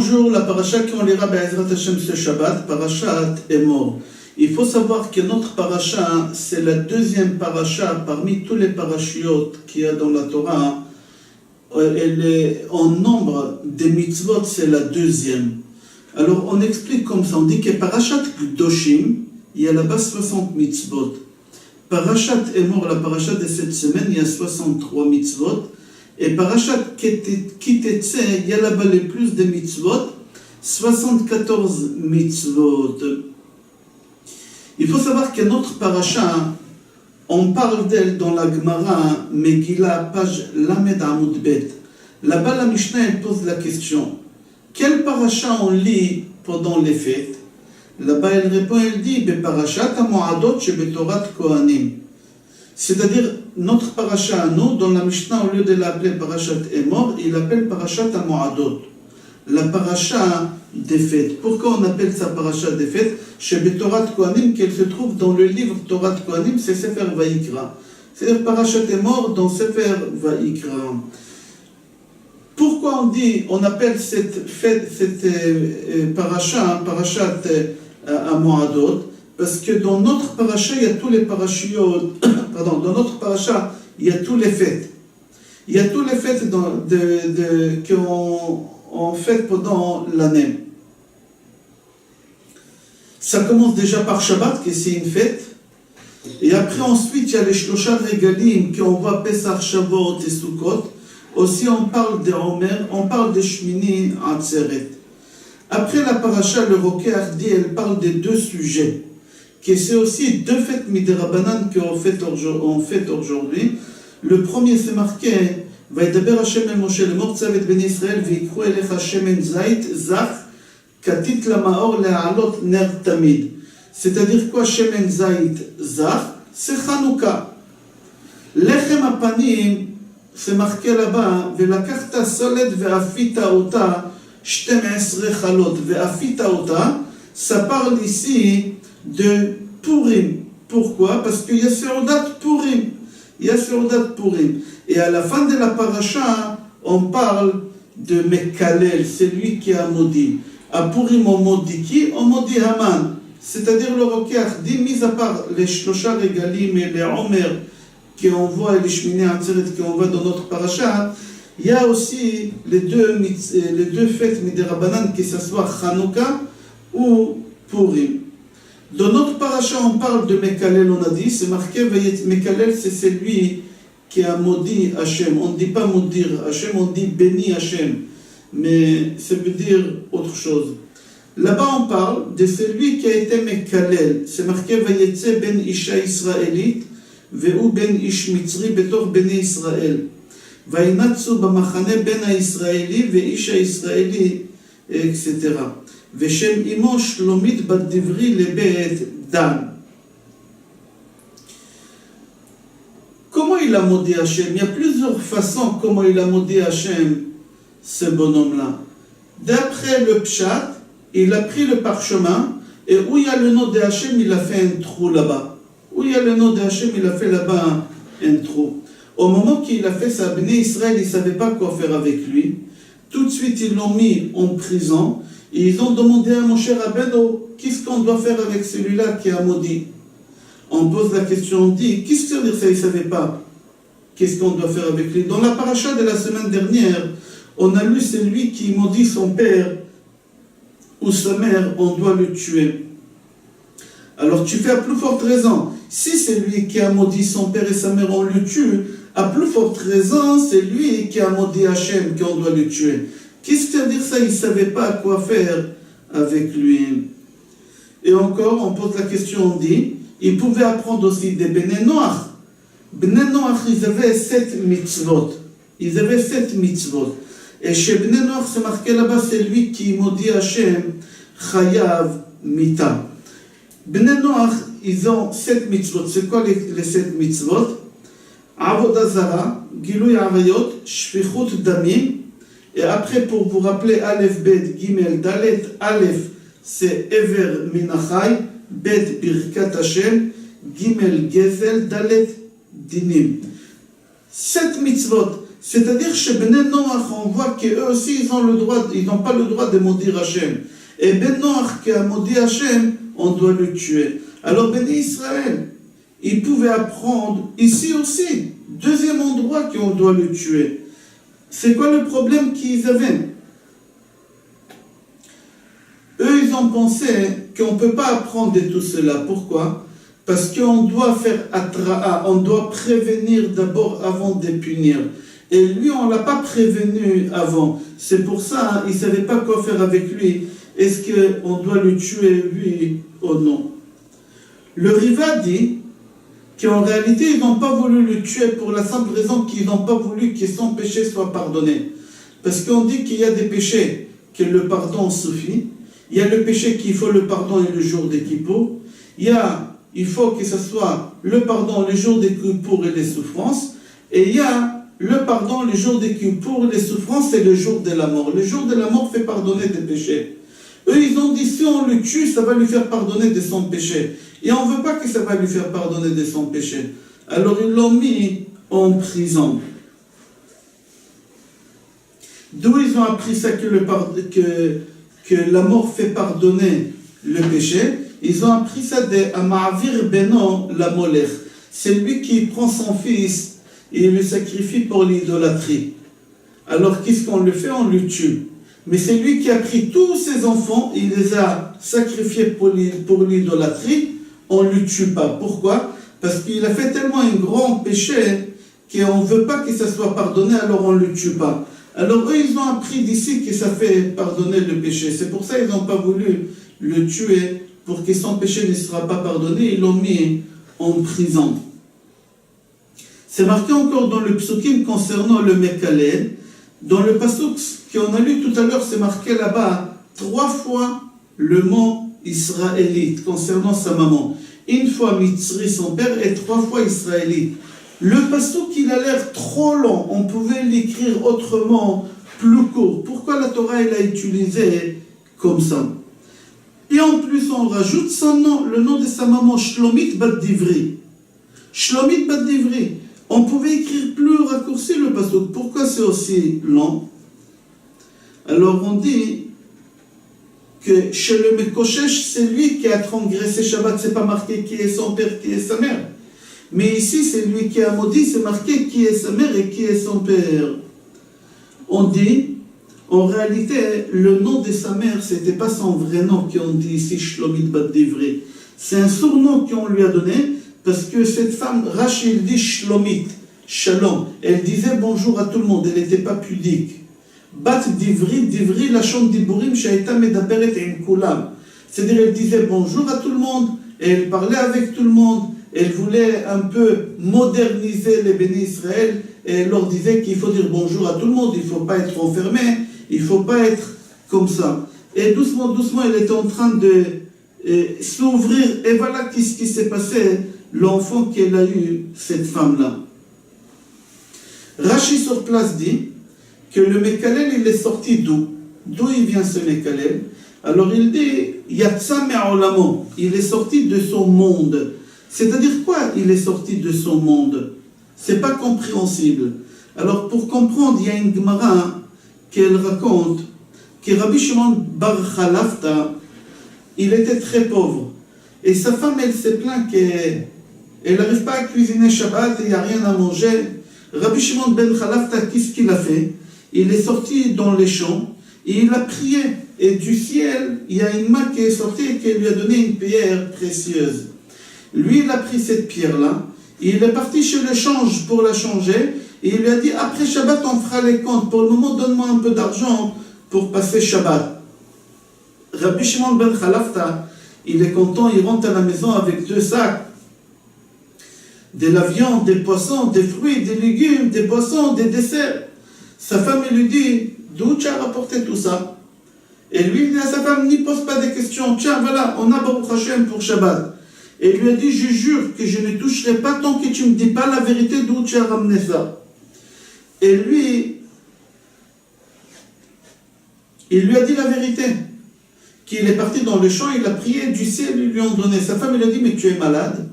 Bonjour, la paracha qu'on lira Be'ezrat Hashem ce Shabbat, parachat Emor. Il faut savoir que notre paracha, c'est la deuxième paracha parmi tous les parachiotes qu'il y a dans la Torah. Elle est en nombre des mitzvot, c'est la deuxième. Alors on explique comme ça, on dit que parachat Kedoshim, il y a là-bas 60 mitzvot. Parachat Emor, la paracha de cette semaine, il y a 63 mitzvot. Et parachat Kitetse, il y a là-bas le plus de mitzvot, 74 mitzvot. Il faut savoir que notre paracha, on parle d'elle dans la Gemara, Megillah, page Lamed Amud Bet. Là-bas, la Mishnah, elle pose la question, quel paracha on lit pendant les fêtes? Là-bas, elle répond, elle dit, Beparashat HaMoadot Shebetorat Kohanim. C'est-à-dire, notre paracha à nous, dans la Mishnah, au lieu de l'appeler parachat Emor, il l'appelle parachat HaMoadot. La paracha des fêtes. Pourquoi on appelle ça parachat des fêtes? Chez Betorat Kohanim, qu'elle se trouve dans le livre Torat Kohanim, c'est Sefer Vayikra. C'est-à-dire parachat Emor dans Sefer Vayikra. Pourquoi on appelle cette fête, cette parachat HaMoadot? Parce que dans notre paracha, il y a tous les parachiotes, pardon, dans notre paracha, il y a tous les fêtes. Il y a tous les fêtes qu'on fait pendant l'année. Ça commence déjà par Shabbat, que c'est une fête. Et après, ensuite, il y a les Shlosha Regalim, qu'on voit Pesach, Shavuot et Sukkot. Aussi, on parle de Omer, on parle de Shmini, Atzeret. Après la paracha, le Roquet Hardi, elle parle de deux sujets. Que c'est aussi deux fêtes midirabanan qu'on fait aujourd'hui. Le premier, c'est marqué Vaïdaber Hashem el Moshe le mort tzavet ben Israël veikru elecha shemen zait zach katit lamaor le'alot ner tamid. C'est-à-dire quoi shemen zait zach? C'est Hanouka. Lechem apanim, c'est marqué là-bas velakachta soled ve'afita ota 12 chalot ve'afita ota. Ça parle ici de Purim. Pourquoi? Parce qu'il y a Seudat Purim. Il y a Seudat Purim. Et à la fin de la paracha, on parle de Mekalel, c'est lui qui a maudit. À Purim, on maudit qui? On maudit Haman. C'est-à-dire le Roquet Hardi, mis à part les Shlosha Regalim et les Omer qu'on voit, et les Shmini Atzeret qu'on voit dans notre paracha, il y a aussi les deux fêtes midirabanan, que ce soit Hanouka ou Purim. Dans notre paracha, on parle de Mekalel, on a dit, c'est marqué, Mekalel, c'est celui qui a maudit Hachem. On ne dit pas maudire Hachem, on dit béni Hachem. Mais ça veut dire autre chose. Là-bas, on parle de celui qui a été Mekalel. C'est marqué, Vayetse ben Isha Israélite, Ve'u ben Ish Mitzri, Betor bene Israël. Vainatsu b'machane ben ha-Israéli, Ve'isha Israéli, etc. Veshem imo Shlomit bat Divri lebet Dan. Comment il a maudit Hachem? Il y a plusieurs façons comment il a maudit Hachem, ce bonhomme-là. D'après le Pshat, il a pris le parchemin et où il y a le nom de Hachem, il a fait un trou là-bas. Où il y a le nom de Hachem, il a fait là-bas un trou. Au moment qu'il a fait ça, Bnei Israël, ils ne savaient pas quoi faire avec lui. Tout de suite, ils l'ont mis en prison. Et ils ont demandé à Moshe Rabbeinu, qu'est-ce qu'on doit faire avec celui-là qui a maudit? On pose la question, on dit, qu'est-ce que ça veut dire ça? Ils ne savaient pas. Qu'est-ce qu'on doit faire avec lui? Dans la paracha de la semaine dernière, on a lu celui qui maudit son père ou sa mère, on doit le tuer. Alors tu fais à plus forte raison. Si c'est lui qui a maudit son père et sa mère, on le tue, à plus forte raison, c'est lui qui a maudit Hachem, qu'on doit le tuer. Qu'est-ce que ça veut dire ça? Ils ne savaient pas quoi faire avec lui. Et encore, on pose la question, on dit, ils pouvaient apprendre aussi des Bnei Noach. Bnei Noach, ils avaient 7 mitzvot. Ils avaient 7 mitzvot. Et chez Bnei Noach, c'est marqué là-bas, c'est lui qui maudit Hachem, Chayav Mita. Bnei Noach, ils ont 7 mitzvot. C'est quoi les 7 mitzvot? Avodah Zara, Gilui Arayot, Shfichut Damim. Et après, pour vous rappeler, Aleph, Bet, Gimel, Dalet, Aleph, c'est Ever Minachai, Bet, Birkat Hashem, Gimel, Gezel, Dalet, Dinim. 7 mitzvot. C'est-à-dire chez Bnei Noach, on voit qu'eux aussi, ils n'ont pas le droit de maudire Hachem. Et Ben Noach qui a maudit Hachem, on doit le tuer. Alors Béni Israël, ils pouvaient apprendre ici aussi, deuxième endroit qu'on doit le tuer. C'est quoi le problème qu'ils avaient? Eux, ils ont pensé qu'on ne peut pas apprendre de tout cela. Pourquoi? Parce qu'on doit faire atra'a, on doit prévenir d'abord avant de punir. Et lui, on ne l'a pas prévenu avant. C'est pour ça, il ne savait pas quoi faire avec lui. Est-ce qu'on doit le tuer, lui, ou non? Le Riva dit qu'en réalité, ils n'ont pas voulu le tuer pour la simple raison qu'ils n'ont pas voulu que son péché soit pardonné. Parce qu'on dit qu'il y a des péchés que le pardon suffit. Il y a le péché qu'il faut le pardon et le jour des Kippour. Il faut que ce soit le pardon le jour des Kippour et les souffrances. Et il y a le pardon le jour des Kippour et les souffrances et le jour de la mort. Le jour de la mort fait pardonner des péchés. Eux, ils ont dit, si on le tue, ça va lui faire pardonner de son péché. Et on ne veut pas que ça va lui faire pardonner de son péché. Alors, ils l'ont mis en prison. D'où ils ont appris ça, que la mort fait pardonner le péché. Ils ont appris ça de Amavir Beno la Molech. C'est lui qui prend son fils et le sacrifie pour l'idolâtrie. Alors, qu'est-ce qu'on le fait? On le tue. Mais c'est lui qui a pris tous ses enfants, il les a sacrifiés pour l'idolâtrie, on ne le tue pas. Pourquoi? Parce qu'il a fait tellement un grand péché qu'on ne veut pas que ça soit pardonné, alors on ne le tue pas. Alors eux, ils ont appris d'ici que ça fait pardonner le péché. C'est pour ça qu'ils n'ont pas voulu le tuer, pour que son péché ne sera pas pardonné, ils l'ont mis en prison. C'est marqué encore dans le psukim concernant le Mekalel. Dans le pasuk qu'on a lu tout à l'heure, c'est marqué là-bas 3 fois le mot israélite concernant sa maman. Une fois Mitzri, son père, et 3 fois israélite. Le pasuk, il a l'air trop long. On pouvait l'écrire autrement, plus court. Pourquoi la Torah, elle a utilisé comme ça? Et en plus, on rajoute son nom, le nom de sa maman, Shlomit Bat Divri. Shlomit Bat Divri. On pouvait écrire plus raccourci le pasuk. Pourquoi c'est aussi long? Alors on dit que chez le Mekoshesh, c'est lui qui a transgressé Shabbat. C'est pas marqué qui est son père, qui est sa mère. Mais ici, c'est lui qui a maudit, c'est marqué qui est sa mère et qui est son père. On dit, en réalité, le nom de sa mère, c'était pas son vrai nom qu'on dit ici, Shlomit Bat Divri. C'est un surnom qu'on lui a donné. Parce que cette femme, Rachel dit Shlomit, Shalom. Elle disait bonjour à tout le monde, elle n'était pas pudique. Bat Divri, la chambre d'Iburim, Shaita Medaberet en Kulam. C'est-à-dire, elle disait bonjour à tout le monde, et elle parlait avec tout le monde, elle voulait un peu moderniser les bénis Israël, et elle leur disait qu'il faut dire bonjour à tout le monde, il ne faut pas être enfermé, il ne faut pas être comme ça. Et doucement, doucement, elle était en train de s'ouvrir, et voilà ce qui s'est passé. L'enfant qu'elle a eu, cette femme-là. Rashi sur place dit que le Mekalel, il est sorti d'où? D'où il vient ce Mekalel? Alors il dit, Yatsa me'olamo, il est sorti de son monde. C'est-à-dire quoi, il est sorti de son monde? C'est pas compréhensible. Alors pour comprendre, il y a une Gemara qu'elle raconte que Rabbi Shimon bar Chalafta, il était très pauvre. Et sa femme, elle s'est plainte qu'elle n'arrive pas à cuisiner Shabbat et il n'y a rien à manger. Rabbi Shimon ben Chalafta, qu'est-ce qu'il a fait? Il est sorti dans les champs et il a prié. Et du ciel, il y a une main qui est sortie et qui lui a donné une pierre précieuse. Lui, il a pris cette pierre-là, il est parti chez le change pour la changer et il lui a dit, après Shabbat, on fera les comptes. Pour le moment, donne-moi un peu d'argent pour passer Shabbat. Rabbi Shimon ben Chalafta, il est content, il rentre à la maison avec 2 sacs. De la viande, des poissons, des fruits, des légumes, des boissons, des desserts. Sa femme, elle lui dit, d'où tu as rapporté tout ça? Et lui, il dit à sa femme, n'y pose pas de questions. Tiens, voilà, on a Baruch Hashem pour Shabbat. Et il lui a dit, je jure que je ne toucherai pas tant que tu ne me dis pas la vérité d'où tu as ramené ça. Et lui, il lui a dit la vérité. Qu'il est parti dans le champ, il a prié du ciel, ils lui ont donné. Sa femme, il a dit, mais tu es malade.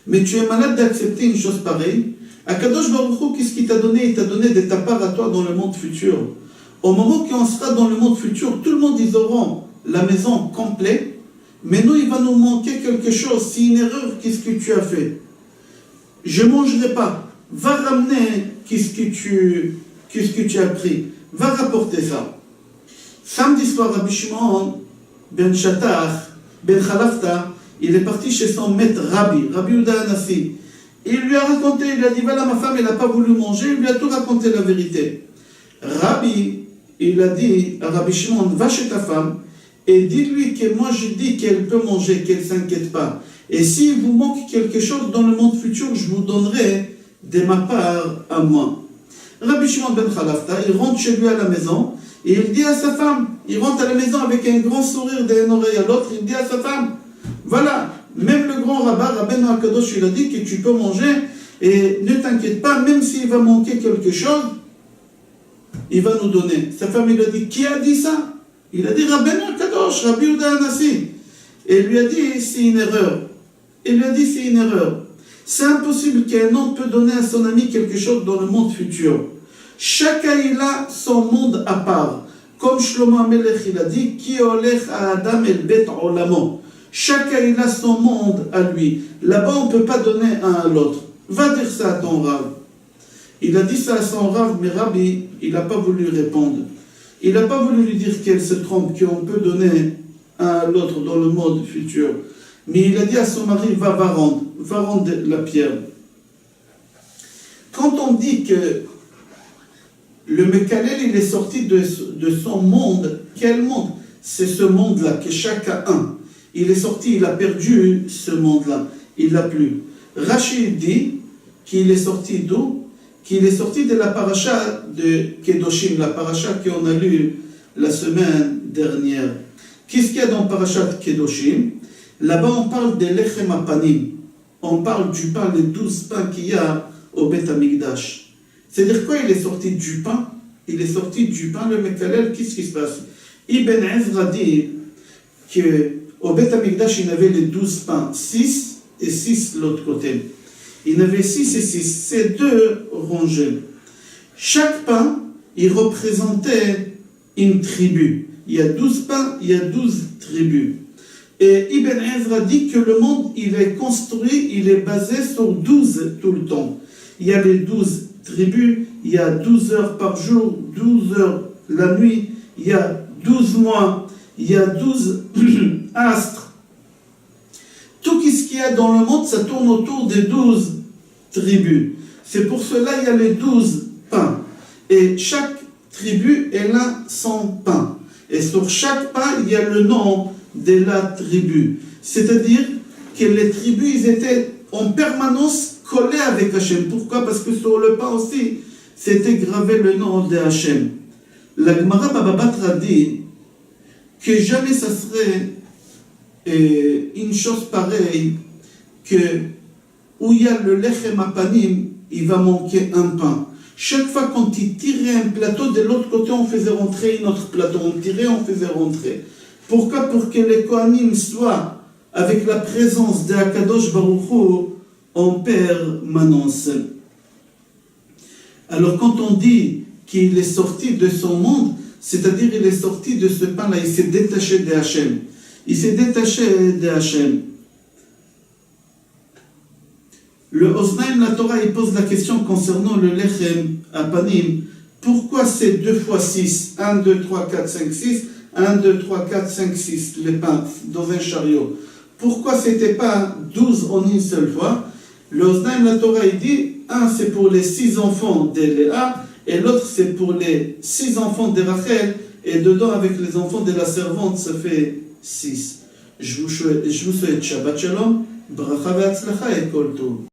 Mais tu es malade d'accepter une chose pareille. Akadosh Baruch Hu, qu'est-ce qu'il t'a donné? Il t'a donné de ta part à toi dans le monde futur. Au moment qu'on sera dans le monde futur, tout le monde, ils auront la maison complète, mais nous, il va nous manquer quelque chose. C'est une erreur, qu'est-ce que tu as fait? Je ne mangerai pas. Va ramener qu'est-ce que tu as pris. Va rapporter ça. Samedi soir, Rabbi Shimon ben Shattach, ben Khalafta, il est parti chez son maître Rabbi Yehuda Hanassi. Il lui a raconté, il lui a dit, voilà, ma femme, elle n'a pas voulu manger, il lui a tout raconté la vérité. Rabbi, il a dit à Rabbi Shimon, va chez ta femme et dis-lui que moi je dis qu'elle peut manger, qu'elle ne s'inquiète pas. Et s'il vous manque quelque chose dans le monde futur, je vous donnerai de ma part à moi. Rabbi Shimon ben Khalafta, il rentre chez lui à la maison et il dit à sa femme, il rentre à la maison avec un grand sourire d'une oreille à l'autre, il dit à sa femme, voilà, même le grand rabbin, Rabbeinu Akadosh, il a dit que tu peux manger et ne t'inquiète pas, même s'il va manquer quelque chose, il va nous donner. Sa femme, il a dit, qui a dit ça? Il a dit, Rabbeinu Akadosh, Rabbi Yehuda Hanassi. Et il lui a dit, c'est une erreur. Il lui a dit, c'est une erreur. C'est impossible qu'un homme peut donner à son ami quelque chose dans le monde futur. Chacun il a son monde à part. Comme Shlomo HaMelech, il a dit, Ki olech ha'adam el bet olamo. Chacun il a son monde à lui. Là-bas, on ne peut pas donner un à l'autre. Va dire ça à ton Rav. Il a dit ça à son Rav, mais Rabbi, il n'a pas voulu répondre. Il n'a pas voulu lui dire qu'elle se trompe, qu'on peut donner un à l'autre dans le monde futur. Mais il a dit à son mari, va rendre la pierre. Quand on dit que le Mekalel, il est sorti de son monde, quel monde? C'est ce monde-là, que chacun a. Il est sorti, il a perdu ce monde-là. Il l'a plus. Rachid dit qu'il est sorti d'où? Qu'il est sorti de la paracha de Kedoshim, la paracha qu'on a lue la semaine dernière. Qu'est-ce qu'il y a dans paracha de Kedoshim? Là-bas, on parle des lechem apanim. On parle du pain, les 12 pains qu'il y a au Beth Amikdash. C'est-à-dire quoi? Il est sorti du pain. Il est sorti du pain, le Mekalel. Qu'est-ce qui se passe? Ibn Ezra dit qu'au Beth Amikdash, il y avait les 12 pains, 6 et 6 de l'autre côté. Il y en avait 6 et 6, c'est 2 rangées. Chaque pain, il représentait une tribu. Il y a 12 pains, il y a 12 tribus. Et Ibn Ezra dit que le monde, il est construit, il est basé sur 12 tout le temps. Il y a les 12 tribus, il y a 12 heures par jour, 12 heures la nuit, il y a 12 mois, il y a 12 astres. Tout ce qu'il y a dans le monde, ça tourne autour des 12 tribus. C'est pour cela qu'il y a les 12 pains. Et chaque tribu, elle a son pain. Et sur chaque pain, il y a le nom de la tribu. C'est-à-dire que les tribus, ils étaient en permanence collés avec Hachem. Pourquoi? Parce que sur le pain aussi, c'était gravé le nom de Hachem. La Gemara Baba Batra dit que jamais ça serait une chose pareille que où il y a le lechem apanim, il va manquer un pain. Chaque fois qu'on tirait un plateau, de l'autre côté, on faisait rentrer un autre plateau. On tirait, on faisait rentrer. Pourquoi? Pour que les Kohanim soient avec la présence de Akadosh Baruch Hu en permanence. Alors quand on dit qu'il est sorti de son monde, c'est-à-dire il est sorti de ce pain-là, il s'est détaché de Hachem. Il s'est détaché de Hachem. Le Osnaim, la Torah, il pose la question concernant le Lechem Apanim. Pourquoi c'est 2 fois 6? 1, 2, 3, 4, 5, 6. 1, 2, 3, 4, 5, 6, les pains dans un chariot. Pourquoi c'était pas 12 en une seule fois? Le Osnaim, la Torah, il dit, un c'est pour les 6 enfants de Léa, et l'autre c'est pour les 6 enfants de Rachel, et dedans avec les enfants de la servante, ça fait 6. Je vous souhaite Shabbat Shalom, Bracha ve'atzlacha et Kol Tov.